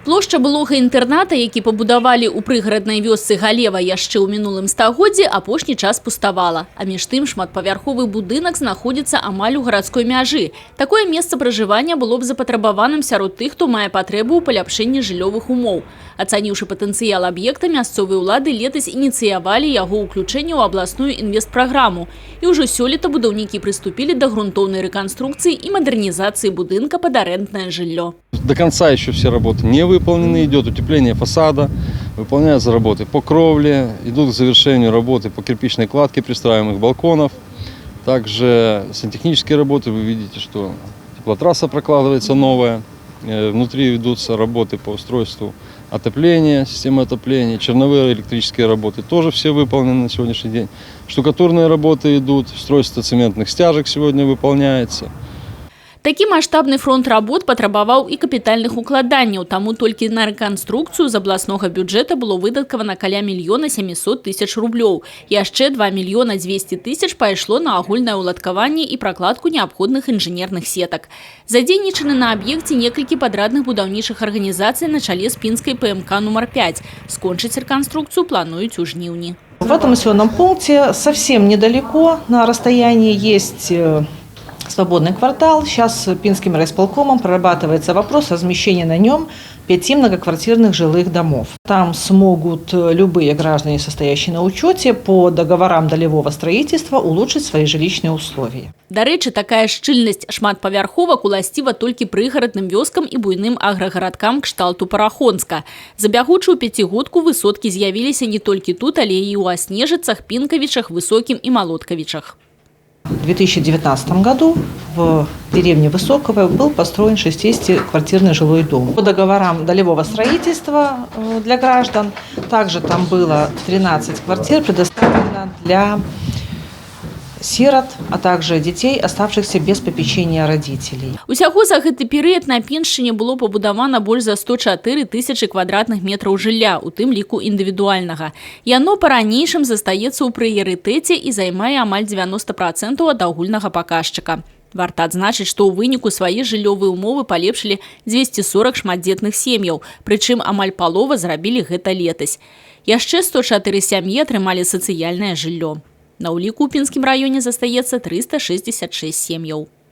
Плошча былога інтэрната, які пабудавалі ў прыгараднай вёсцы Галева яшчэ ў мінулым стагоддзі, апошні час пуставала. А між тым шматпавярховы будынак знаходзіцца амаль у гарадской мяжы. Такое месца пражывання было б запатрабаваным сярод тых, хто мае патрэбу ў паляпшэнні жыллёвых умоў. Ацаніўшы патэнцыял аб'екта, мясцовыя ўлады летась ініцыявалі яго ўключэнне ў абласную інвестпраграму. І ўжо сёлета будаўнікі прыступілі да грунтоўнай рэканструкцыі і мадэрнізацыі будынка пад арэнднае жыллё. До конца еще все работы не выполнены. Идет утепление фасада, выполняются работы по кровле, идут к завершению работы по кирпичной кладке пристраиваемых балконов. Также сантехнические работы. Вы видите, что теплотрасса прокладывается новая. Внутри ведутся работы по устройству отопления, системы отопления. Черновые электрические работы тоже все выполнены на сегодняшний день. Штукатурные работы идут, устройство цементных стяжек сегодня выполняется. Такі маштабны фронт работ патрабаваў і капітальных укладанняў, таму толькі на рэканструкцыю з абласнога бюджэта было выдаткавана каля 1 700 000 рублёў. Яшчэ 2 200 000 пайшло на агульнае ўладкаванне і пракладку неабходных інжынерных сетак. Задзейнічаны на аб'екце некалькі падрадных будаўнічых арганізацый на чале з пінскай ПМК нумар 5. Скончыць рэканструкцыю плануюць у жніўні. В этом населенном пункте совсем недалеко на расстоянии есть свободный квартал. Сейчас Пинским райисполкомом прорабатывается вопрос размещения на нем 5 многоквартирных жилых домов. Там смогут любые граждане, состоящие на учете, по договорам долевого строительства улучшить свои жилищные условия. Дарэчы, такая шчыльнасць шматпавярховак уласціва толькі прыгарадным вёскам і буйным аграгарадкам кшталту Парахонска. За бягучую пяцігодку высоткі з'явіліся не толькі тут, але і ў Аснежыцах, Пінкавічах, Высокім і Малоткавічах. В 2019 году в деревне Высоково был построен 60-квартирный жилой дом. По договорам долевого строительства для граждан также там было 13 квартир предоставлено для сирот, а также детей, оставшихся без попечения родителей. Усяго за гэты перыяд на Піншчыне было пабудавана больш за 104 000 квадратных метраў жылля, у тым ліку індывідуальнага. Яно па-ранейшым застаецца ў прыярытэце і займае амаль 90% ад агульнага паказчыка. Варта адзначыць, што ў выніку свае жыллёвыя умовы палепшылі 240 шматдзетных сем'яў, прычым амаль палова зрабілі гэта летась. Яшчэ 104 сям'і атрымалі сацыяльнае жыллё. На ўліку ў Пінскім раёне застаецца 366 сем'яў.